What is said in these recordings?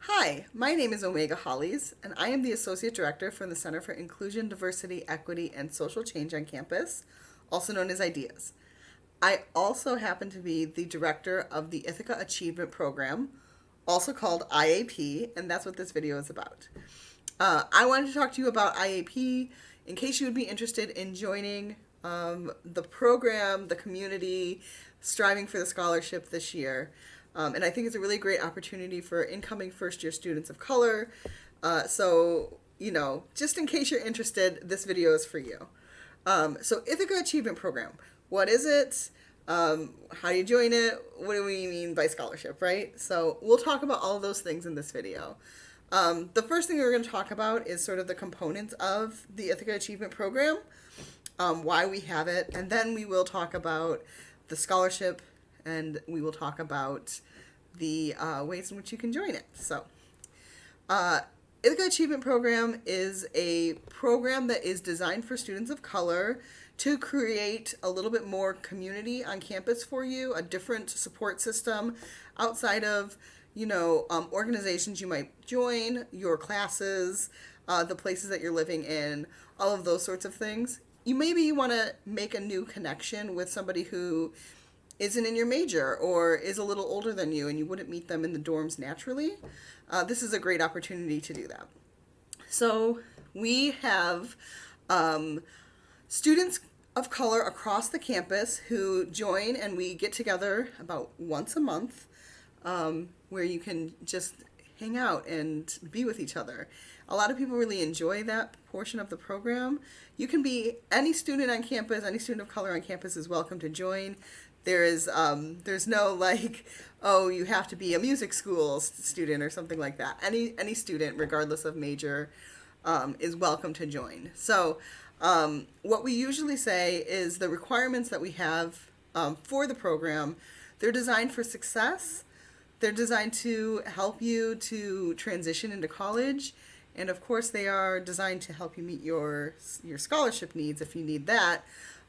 Hi, my name is Omega Hollies, and I am the Associate Director for the Center for Inclusion, Diversity, Equity, and Social Change on campus, also known as IDEAS. I also happen to be the Director of the Ithaca Achievement Program, also called iAP, and that's what this video is about. I wanted to talk to you about iAP in case you would be interested in joining the program, the community, striving for the scholarship this year. And I think it's a really great opportunity for incoming first year students of color. Just in case you're interested, this video is for you. So Ithaca Achievement Program, what is it? How do you join it? What do we mean by scholarship, right? So we'll talk about all of those things in this video. The first thing we're going to talk about is sort of the components of the Ithaca Achievement Program, why we have it, and then we will talk about the scholarship, and we will talk about the ways in which you can join it. So, Ithaca Achievement Program is a program that is designed for students of color to create a little bit more community on campus for you, a different support system outside of, organizations you might join, your classes, the places that you're living in, all of those sorts of things. Maybe you want to make a new connection with somebody who isn't in your major or is a little older than you and you wouldn't meet them in the dorms naturally. This is a great opportunity to do that. So we have students of color across the campus who join, and we get together about once a month where you can just hang out and be with each other. A lot of people really enjoy that portion of the program. You can be any student on campus, any student of color on campus is welcome to join. There's no you have to be a music school student or something like that. Any student, regardless of major, is welcome to join. So what we usually say is the requirements that we have for the program, they're designed for success. They're designed to help you to transition into college. And of course, they are designed to help you meet your scholarship needs if you need that.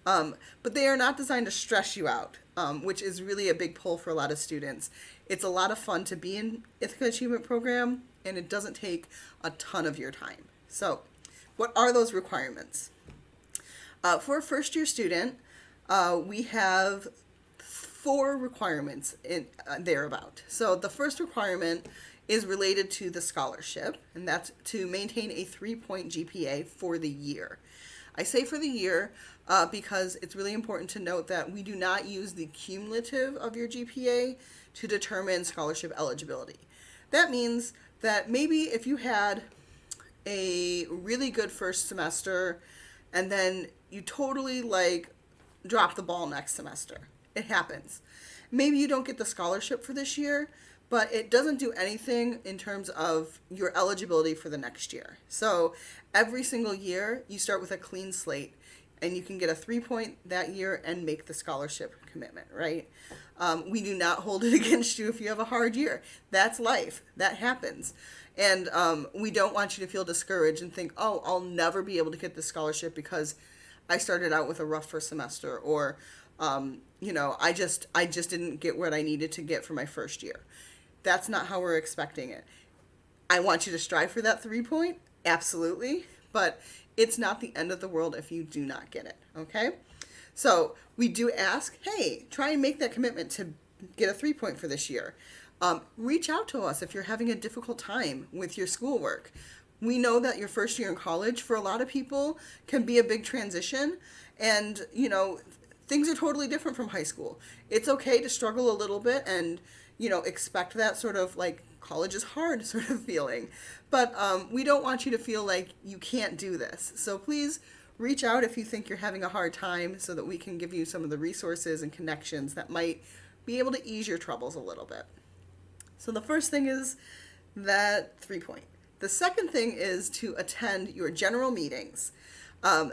But they are not designed to stress you out, which is really a big pull for a lot of students. It's a lot of fun to be in Ithaca Achievement Program, and it doesn't take a ton of your time. So what are those requirements? For a first-year student, we have 4 requirements thereabout. So the first requirement is related to the scholarship, and that's to maintain a 3-point GPA for the year. I say for the year because it's really important to note that we do not use the cumulative of your GPA to determine scholarship eligibility. That means that maybe if you had a really good first semester and then you totally drop the ball next semester. It happens. Maybe you don't get the scholarship for this year, but it doesn't do anything in terms of your eligibility for the next year. So every single year, you start with a clean slate, and you can get a 3-point that year and make the scholarship commitment, right? We do not hold it against you if you have a hard year. That's life. That happens. And we don't want you to feel discouraged and think, oh, I'll never be able to get this scholarship because I started out with a rough first semester, or I just didn't get what I needed to get for my first year. That's not how we're expecting it. I want you to strive for that 3-point, absolutely, but it's not the end of the world if you do not get it, okay? So we do ask, hey, try and make that commitment to get a 3-point for this year. Reach out to us if you're having a difficult time with your schoolwork. We know that your first year in college, for a lot of people, can be a big transition, and, things are totally different from high school. It's okay to struggle a little bit and, expect that sort of college is hard sort of feeling. But we don't want you to feel like you can't do this. So please reach out if you think you're having a hard time so that we can give you some of the resources and connections that might be able to ease your troubles a little bit. So the first thing is that 3-point. The second thing is to attend your general meetings.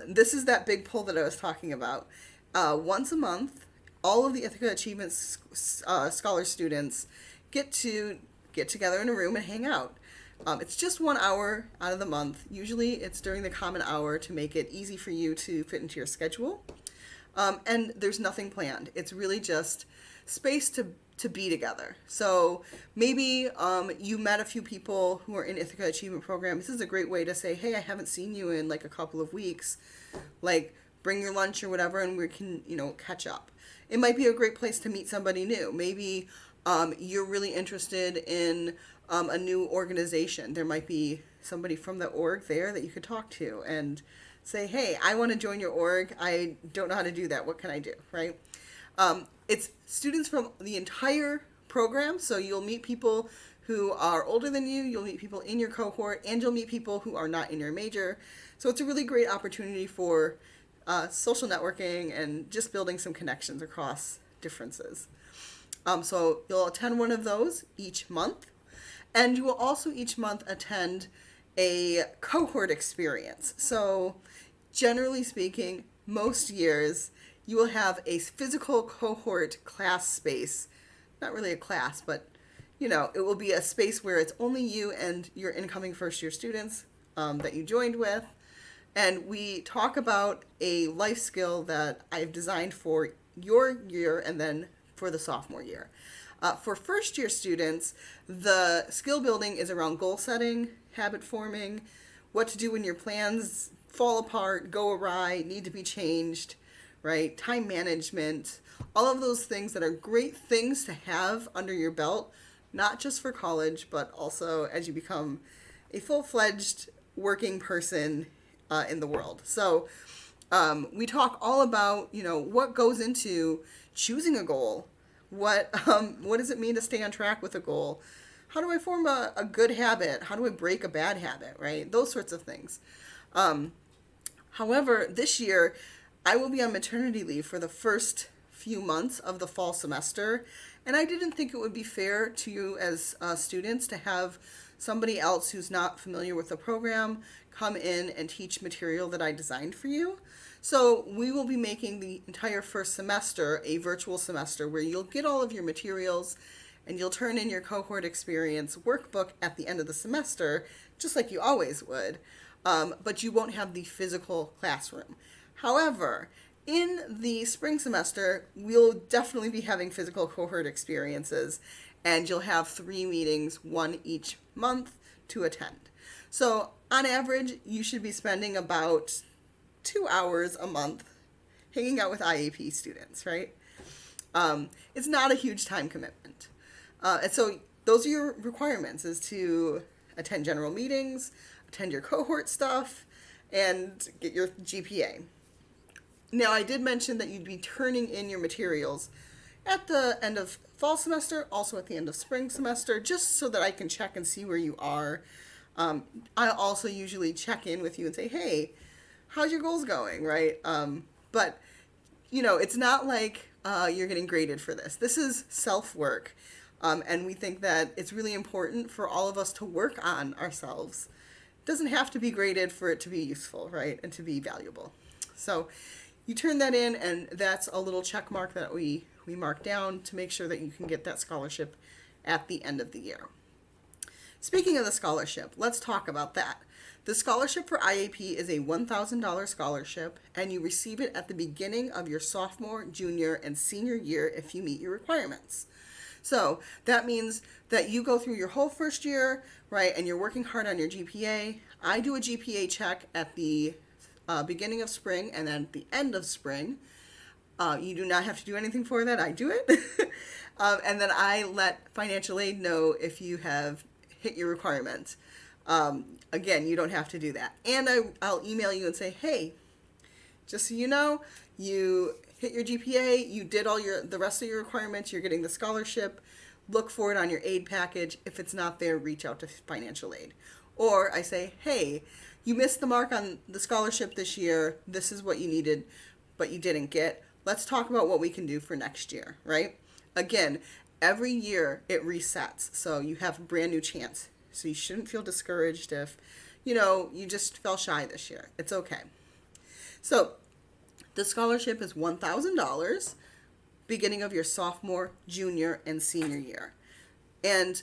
This is that big pull that I was talking about. Once a month, all of the Ithaca Achievement Scholar students get together in a room and hang out. It's just 1 hour out of the month. Usually it's during the common hour to make it easy for you to fit into your schedule. And there's nothing planned. It's really just space to be together. So maybe you met a few people who are in Ithaca Achievement Program. This is a great way to say, hey, I haven't seen you in like a couple of weeks. Like, bring your lunch or whatever, and we can, catch up. It might be a great place to meet somebody new. Maybe you're really interested in a new organization. There might be somebody from the org there that you could talk to and say, hey, I want to join your org. I don't know how to do that. What can I do, right? It's students from the entire program, so you'll meet people who are older than you, you'll meet people in your cohort, and you'll meet people who are not in your major. So it's a really great opportunity for social networking and just building some connections across differences. So you'll attend one of those each month, and you will also each month attend a cohort experience. So generally speaking, most years you will have a physical cohort class space. Not really a class, but it will be a space where it's only you and your incoming first year students that you joined with. And we talk about a life skill that I've designed for your year and then for the sophomore year. For first year students, the skill building is around goal setting, habit forming, what to do when your plans fall apart, go awry, need to be changed, right? Time management, all of those things that are great things to have under your belt, not just for college, but also as you become a full-fledged working person in the world. So we talk all about, what goes into choosing a goal. What does it mean to stay on track with a goal? How do I form a good habit? How do I break a bad habit, right? Those sorts of things. However, this year, I will be on maternity leave for the first few months of the fall semester, and I didn't think it would be fair to you as students to have somebody else who's not familiar with the program come in and teach material that I designed for you. So we will be making the entire first semester a virtual semester where you'll get all of your materials and you'll turn in your cohort experience workbook at the end of the semester, just like you always would, but you won't have the physical classroom. However, in the spring semester, we'll definitely be having physical cohort experiences, and you'll have 3 meetings, 1 each month, to attend. So on average, you should be spending about 2 hours a month hanging out with iAP students, right? It's not a huge time commitment. And so those are your requirements, is to attend general meetings, attend your cohort stuff, and get your GPA. Now, I did mention that you'd be turning in your materials at the end of fall semester, also at the end of spring semester, just so that I can check and see where you are. I also usually check in with you and say, hey, how's your goals going, right? But, it's not like you're getting graded for this. This is self-work, and we think that it's really important for all of us to work on ourselves. It doesn't have to be graded for it to be useful, right, and to be valuable. So you turn that in, and that's a little check mark that we mark down to make sure that you can get that scholarship at the end of the year. Speaking of the scholarship, let's talk about that. The scholarship for iAP is a $1,000 scholarship, and you receive it at the beginning of your sophomore, junior, and senior year if you meet your requirements. So that means that you go through your whole first year, right, and you're working hard on your GPA. I do a GPA check at the beginning of spring and then at the end of spring. You do not have to do anything for that. I do it. And then I let financial aid know if you have hit your requirements. Again, you don't have to do that. And I'll email you and say, hey, just so you know, you hit your GPA, you did all the rest of your requirements, you're getting the scholarship. Look for it on your aid package. If it's not there, reach out to financial aid. Or I say, hey, you missed the mark on the scholarship this year. This is what you needed, but you didn't get. Let's talk about what we can do for next year, right? Again, every year it resets, so you have a brand new chance. So you shouldn't feel discouraged if, you just fell shy this year. It's okay. So the scholarship is $1,000 beginning of your sophomore, junior, and senior year. And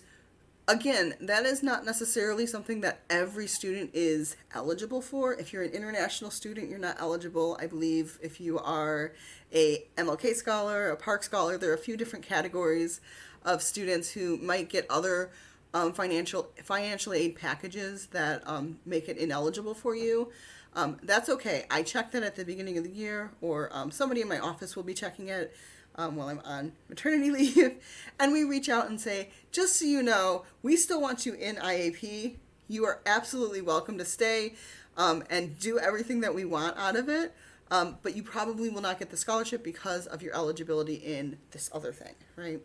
Again, that is not necessarily something that every student is eligible for. If you're an international student, you're not eligible. I believe if you are a MLK scholar, a Park scholar, there are a few different categories of students who might get other financial aid packages that make it ineligible for you. That's okay. I check that at the beginning of the year, or somebody in my office will be checking it while I'm on maternity leave, and we reach out and say, just so you know, we still want you in iAP. You are absolutely welcome to stay and do everything that we want out of it, but you probably will not get the scholarship because of your eligibility in this other thing, right?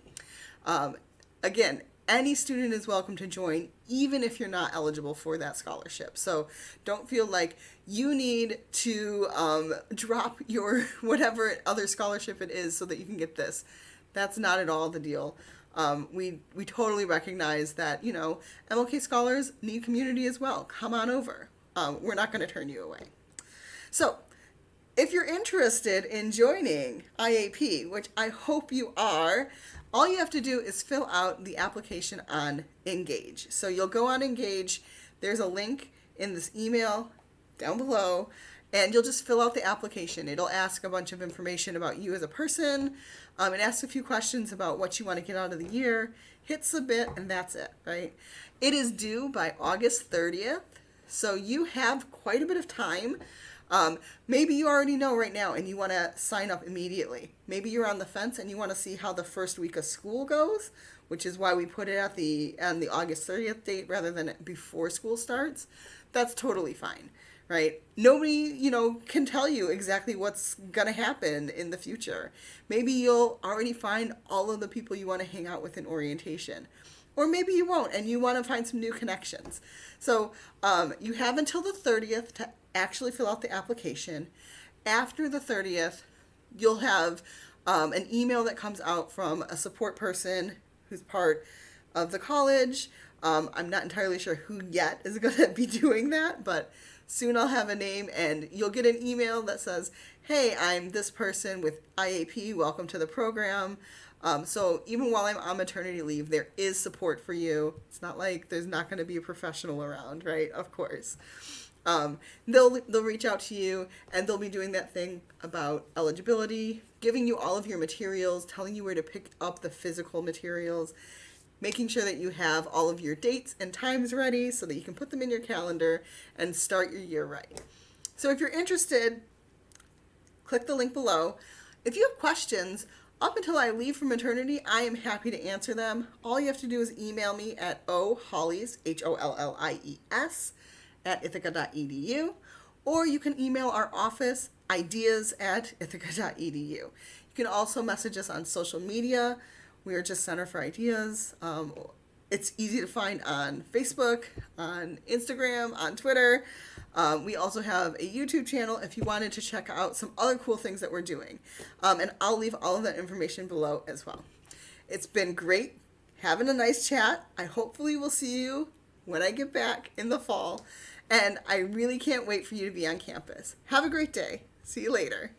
Again, any student is welcome to join, even if you're not eligible for that scholarship. So don't feel like you need to drop your whatever other scholarship it is so that you can get this. That's not at all the deal. We totally recognize that, MLK scholars need community as well. Come on over. We're not going to turn you away. So if you're interested in joining iAP, which I hope you are, all you have to do is fill out the application on Engage. So you'll go on Engage. There's a link in this email down below, and you'll just fill out the application. It'll ask a bunch of information about you as a person. It asks a few questions about what you want to get out of the year. Hit submit, and that's it, right? It is due by August 30th, so you have quite a bit of time. Maybe you already know right now and you want to sign up immediately. Maybe you're on the fence and you want to see how the first week of school goes, which is why we put it on the August 30th date rather than before school starts. That's totally fine, right? Nobody, can tell you exactly what's going to happen in the future. Maybe you'll already find all of the people you want to hang out with in orientation. Or maybe you won't and you want to find some new connections. So you have until the 30th to actually fill out the application. After the 30th, you'll have an email that comes out from a support person who's part of the college. I'm not entirely sure who yet is going to be doing that, but soon I'll have a name, and you'll get an email that says, hey, I'm this person with iAP, welcome to the program. So even while I'm on maternity leave, there is support for you. It's not like there's not going to be a professional around, right? Of course. They'll reach out to you, and they'll be doing that thing about eligibility, giving you all of your materials, telling you where to pick up the physical materials, making sure that you have all of your dates and times ready so that you can put them in your calendar and start your year right. So if you're interested, click the link below. If you have questions, up until I leave for maternity, I am happy to answer them. All you have to do is email me at ohollies, HOLLIES, at ithaca.edu, or you can email our office, ideas@ithaca.edu. You can also message us on social media. We are just Center for Ideas. It's easy to find on Facebook, on Instagram, on Twitter. We also have a YouTube channel if you wanted to check out some other cool things that we're doing. And I'll leave all of that information below as well. It's been great having a nice chat. I hopefully will see you when I get back in the fall. And I really can't wait for you to be on campus. Have a great day. See you later.